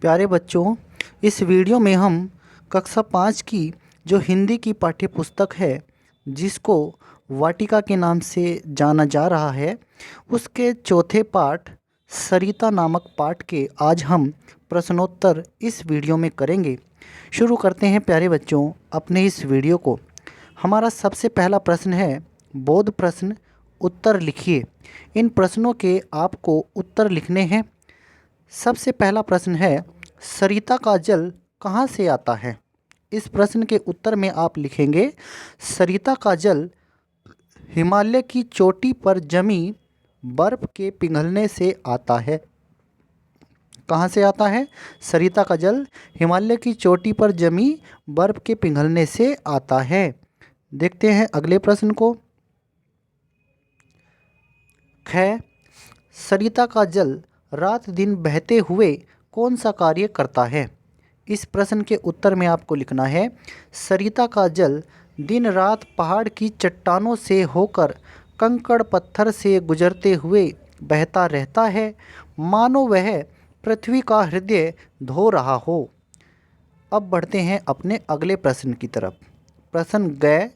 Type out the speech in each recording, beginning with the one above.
प्यारे बच्चों, इस वीडियो में हम कक्षा 5 की जो हिंदी की पाठ्य पुस्तक है, जिसको वाटिका के नाम से जाना जा रहा है, उसके चौथे पाठ सरिता नामक पाठ के आज हम प्रश्नोत्तर इस वीडियो में करेंगे। शुरू करते हैं प्यारे बच्चों अपने इस वीडियो को। हमारा सबसे पहला प्रश्न है बोध प्रश्न, उत्तर लिखिए। इन प्रश्नों के आपको उत्तर लिखने हैं। सबसे पहला प्रश्न है, सरिता का जल कहाँ से आता है? इस प्रश्न के उत्तर में आप लिखेंगे, सरिता का जल हिमालय की चोटी पर जमी बर्फ के पिघलने से आता है। कहाँ से आता है? सरिता का जल हिमालय की चोटी पर जमी बर्फ के पिघलने से आता है। देखते हैं अगले प्रश्न को। ख, सरिता का जल रात दिन बहते हुए कौन सा कार्य करता है? इस प्रश्न के उत्तर में आपको लिखना है, सरिता का जल दिन रात पहाड़ की चट्टानों से होकर कंकड़ पत्थर से गुजरते हुए बहता रहता है, मानो वह पृथ्वी का हृदय धो रहा हो। अब बढ़ते हैं अपने अगले प्रश्न की तरफ। प्रश्न ग,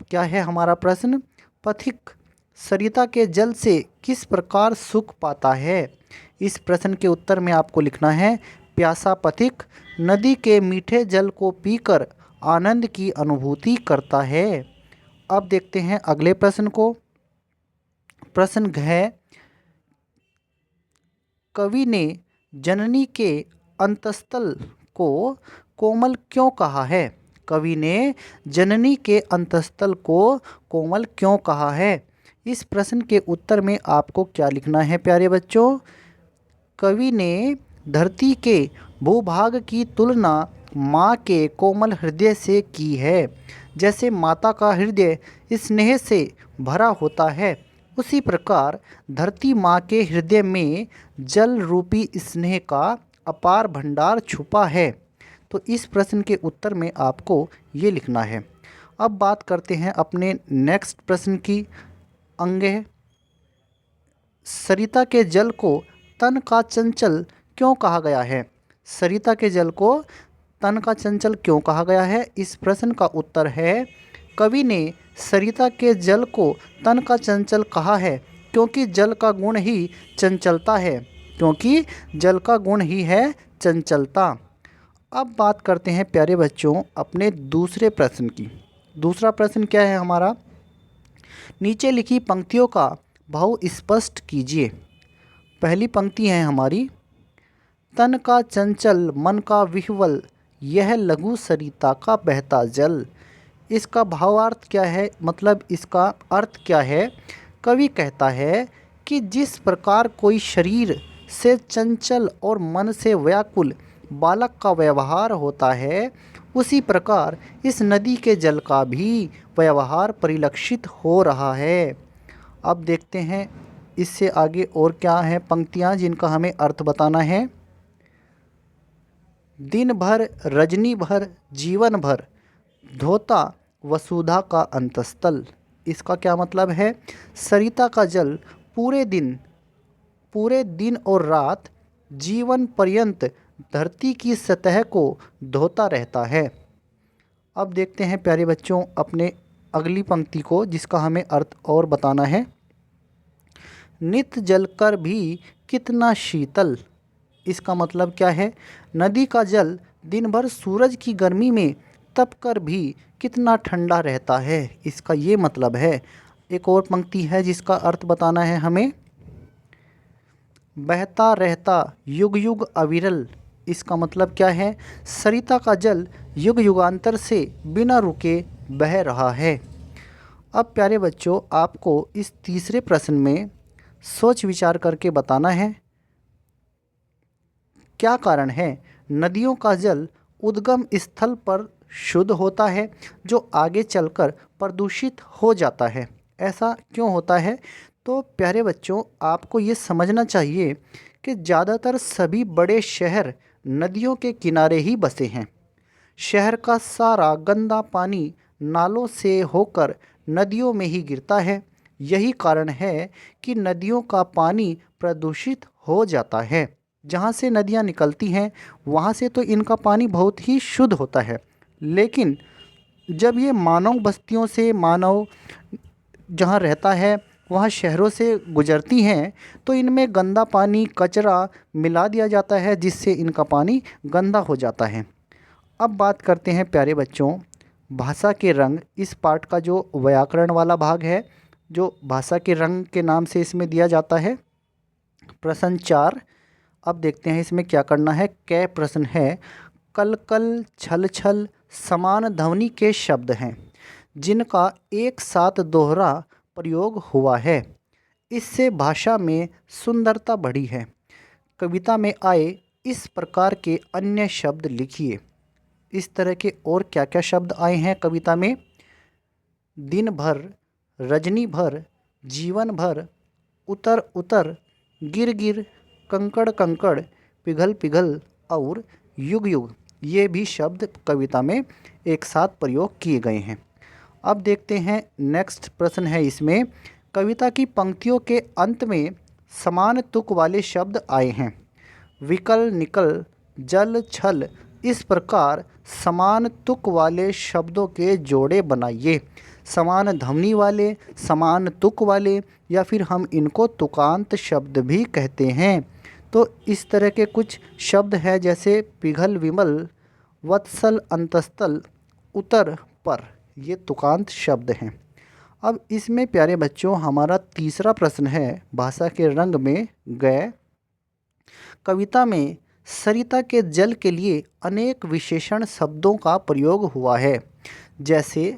क्या है हमारा प्रश्न? पथिक सरिता के जल से किस प्रकार सुख पाता है? इस प्रश्न के उत्तर में आपको लिखना है, प्यासा पथिक नदी के मीठे जल को पीकर आनंद की अनुभूति करता है। अब देखते हैं अगले प्रश्न को। प्रश्न घ, कवि ने जननी के अंतस्थल को कोमल क्यों कहा है? कवि ने जननी के अंतस्थल को कोमल क्यों कहा है? इस प्रश्न के उत्तर में आपको क्या लिखना है प्यारे बच्चों? कवि ने धरती के भूभाग की तुलना माँ के कोमल हृदय से की है। जैसे माता का हृदय स्नेह से भरा होता है, उसी प्रकार धरती माँ के हृदय में जल रूपी स्नेह का अपार भंडार छुपा है। तो इस प्रश्न के उत्तर में आपको ये लिखना है। अब बात करते हैं अपने नेक्स्ट प्रश्न की। अंग है, सरिता के जल को तन का चंचल क्यों कहा गया है? सरिता के जल को तन का चंचल क्यों कहा गया है? इस प्रश्न का उत्तर है, कवि ने सरिता के जल को तन का चंचल कहा है क्योंकि जल का गुण ही चंचलता है। क्योंकि जल का गुण ही है चंचलता। अब बात करते हैं प्यारे बच्चों अपने दूसरे प्रश्न की। दूसरा प्रश्न क्या है हमारा? नीचे लिखी पंक्तियों का भाव स्पष्ट कीजिए। पहली पंक्ति है हमारी, तन का चंचल मन का विह्वल, यह लघु सरिता का बहता जल। इसका भावार्थ क्या है, मतलब इसका अर्थ क्या है? कवि कहता है कि जिस प्रकार कोई शरीर से चंचल और मन से व्याकुल बालक का व्यवहार होता है, उसी प्रकार इस नदी के जल का भी व्यवहार परिलक्षित हो रहा है। अब देखते हैं इससे आगे और क्या है पंक्तियाँ जिनका हमें अर्थ बताना है। दिन भर रजनी भर जीवन भर धोता वसुधा का अंतस्थल। इसका क्या मतलब है? सरिता का जल पूरे दिन और रात जीवन पर्यंत धरती की सतह को धोता रहता है। अब देखते हैं प्यारे बच्चों अपने अगली पंक्ति को, जिसका हमें अर्थ और बताना है। नित जल कर भी कितना शीतल। इसका मतलब क्या है? नदी का जल दिन भर सूरज की गर्मी में तप कर भी कितना ठंडा रहता है, इसका ये मतलब है। एक और पंक्ति है जिसका अर्थ बताना है हमें, बहता रहता युग युग अविरल। इसका मतलब क्या है? सरिता का जल युग युगांतर से बिना रुके बह रहा है। अब प्यारे बच्चों आपको इस तीसरे प्रश्न में सोच विचार करके बताना है, क्या कारण है नदियों का जल उद्गम स्थल पर शुद्ध होता है जो आगे चलकर प्रदूषित हो जाता है? ऐसा क्यों होता है? तो प्यारे बच्चों आपको ये समझना चाहिए कि ज़्यादातर सभी बड़े शहर नदियों के किनारे ही बसे हैं। शहर का सारा गंदा पानी नालों से होकर नदियों में ही गिरता है। यही कारण है कि नदियों का पानी प्रदूषित हो जाता है। जहाँ से नदियाँ निकलती हैं वहाँ से तो इनका पानी बहुत ही शुद्ध होता है, लेकिन जब ये मानव बस्तियों से, मानव जहाँ रहता है वहाँ शहरों से गुजरती हैं तो इनमें गंदा पानी, कचरा मिला दिया जाता है, जिससे इनका पानी गंदा हो जाता है। अब बात करते हैं प्यारे बच्चों, भाषा के रंग, इस पाठ का जो व्याकरण वाला भाग है, जो भाषा के रंग के नाम से इसमें दिया जाता है। प्रश्न 4, अब देखते हैं इसमें क्या करना है। कै प्रश्न है, कल कल, छल छल समान ध्वनि के शब्द हैं जिनका एक साथ दोहरा प्रयोग हुआ है, इससे भाषा में सुंदरता बढ़ी है। कविता में आए इस प्रकार के अन्य शब्द लिखिए। इस तरह के और क्या क्या शब्द आए हैं कविता में? दिन भर, रजनी भर, जीवन भर, उतर उतर, गिर गिर, कंकड़ कंकड़, पिघल पिघल और युग युग, ये भी शब्द कविता में एक साथ प्रयोग किए गए हैं। अब देखते हैं नेक्स्ट प्रश्न है इसमें, कविता की पंक्तियों के अंत में समान तुक वाले शब्द आए हैं। विकल, निकल, जल, छल, इस प्रकार समान तुक वाले शब्दों के जोड़े बनाइए। समान ध्वनि वाले, समान तुक वाले, या फिर हम इनको तुकांत शब्द भी कहते हैं। तो इस तरह के कुछ शब्द हैं, जैसे पिघल विमल, वत्सल अंतस्थल, उतर पर, ये तुकांत शब्द हैं। अब इसमें प्यारे बच्चों हमारा तीसरा प्रश्न है, भाषा के रंग में गए। कविता में सरिता के जल के लिए अनेक विशेषण शब्दों का प्रयोग हुआ है। जैसे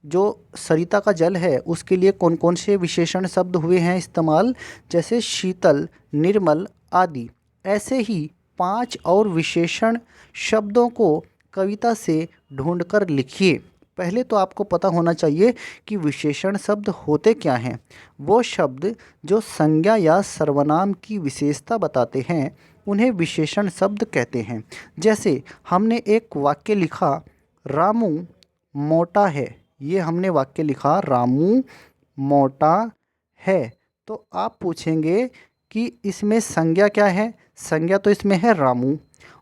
जो सरिता का जल है उसके लिए कौन कौन से विशेषण शब्द हुए हैं इस्तेमाल, जैसे शीतल, निर्मल आदि। ऐसे ही 5 और विशेषण शब्दों को कविता से ढूंढकर लिखिए। पहले तो आपको पता होना चाहिए कि विशेषण शब्द होते क्या हैं। वो शब्द जो संज्ञा या सर्वनाम की विशेषता बताते हैं उन्हें विशेषण शब्द कहते हैं। जैसे हमने एक वाक्य लिखा, रामू मोटा है। ये हमने वाक्य लिखा, रामू मोटा है। तो आप पूछेंगे कि इसमें संज्ञा क्या है? संज्ञा तो इसमें है रामू,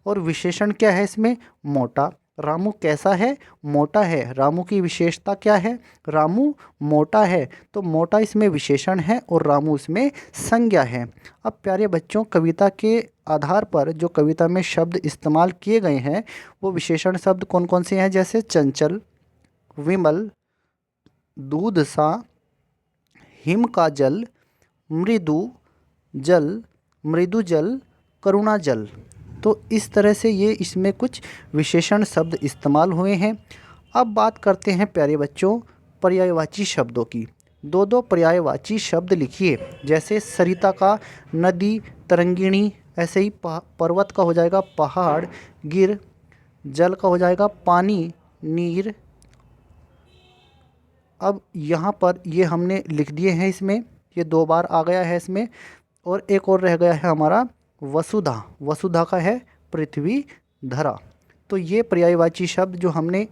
और विशेषण क्या है इसमें? मोटा। रामू कैसा है? मोटा है। रामू की विशेषता क्या है? रामू मोटा है। तो मोटा इसमें विशेषण है और रामू इसमें संज्ञा है। अब प्यारे बच्चों, कविता के आधार पर जो कविता में शब्द इस्तेमाल किए गए हैं वो विशेषण शब्द कौन कौन से हैं? जैसे चंचल, विमल, दूध सा, हिम का जल, मृदु जल, मृदु जल, करुणा जल। तो इस तरह से ये इसमें कुछ विशेषण शब्द इस्तेमाल हुए हैं। अब बात करते हैं प्यारे बच्चों पर्यायवाची शब्दों की। 2 पर्यायवाची शब्द लिखिए। जैसे सरिता का नदी, तरंगिणी, ऐसे ही पर्वत का हो जाएगा पहाड़, गिर, जल का हो जाएगा पानी, नीर। अब यहाँ पर ये हमने लिख दिए हैं, इसमें ये 2 बार आ गया है इसमें। और एक और रह गया है हमारा वसुधा। वसुधा का है पृथ्वी, धरा। तो ये पर्यायवाची शब्द जो हमने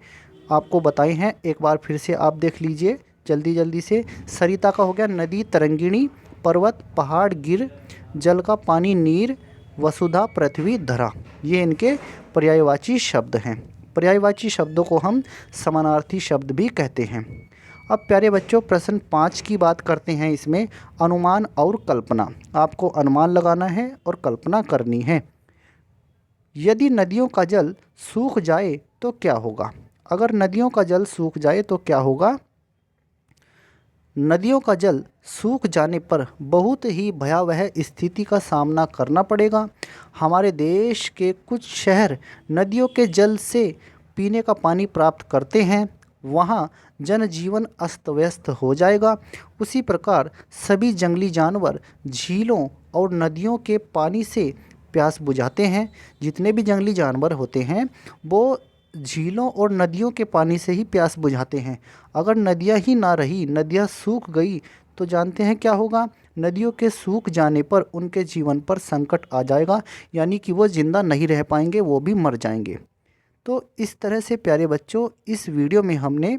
आपको बताए हैं एक बार फिर से आप देख लीजिए जल्दी जल्दी से। सरिता का हो गया नदी, तरंगिणी, पर्वत, पहाड़, गिर, जल का पानी, नीर, वसुधा, पृथ्वी, धरा। ये इनके पर्यायवाची शब्द हैं। पर्यायवाची शब्दों को हम समानार्थी शब्द भी कहते हैं। अब प्यारे बच्चों प्रश्न 5 की बात करते हैं। इसमें अनुमान और कल्पना, आपको अनुमान लगाना है और कल्पना करनी है। यदि नदियों का जल सूख जाए तो क्या होगा? अगर नदियों का जल सूख जाए तो क्या होगा? नदियों का जल सूख जाने पर बहुत ही भयावह स्थिति का सामना करना पड़ेगा। हमारे देश के कुछ शहर नदियों के जल से पीने का पानी प्राप्त करते हैं, वहाँ जनजीवन अस्त व्यस्त हो जाएगा। उसी प्रकार सभी जंगली जानवर झीलों और नदियों के पानी से प्यास बुझाते हैं। जितने भी जंगली जानवर होते हैं वो झीलों और नदियों के पानी से ही प्यास बुझाते हैं। अगर नदियाँ ही ना रही, नदियाँ सूख गई, तो जानते हैं क्या होगा? नदियों के सूख जाने पर उनके जीवन पर संकट आ जाएगा, यानी कि वो ज़िंदा नहीं रह पाएंगे, वो भी मर जाएंगे। तो इस तरह से प्यारे बच्चों इस वीडियो में हमने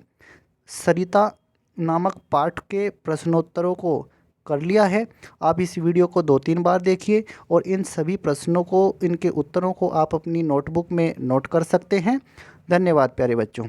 सरिता नामक पाठ के प्रश्नोत्तरों को कर लिया है। आप इस वीडियो को 2-3 बार देखिए और इन सभी प्रश्नों को, इनके उत्तरों को आप अपनी नोटबुक में नोट कर सकते हैं। धन्यवाद प्यारे बच्चों।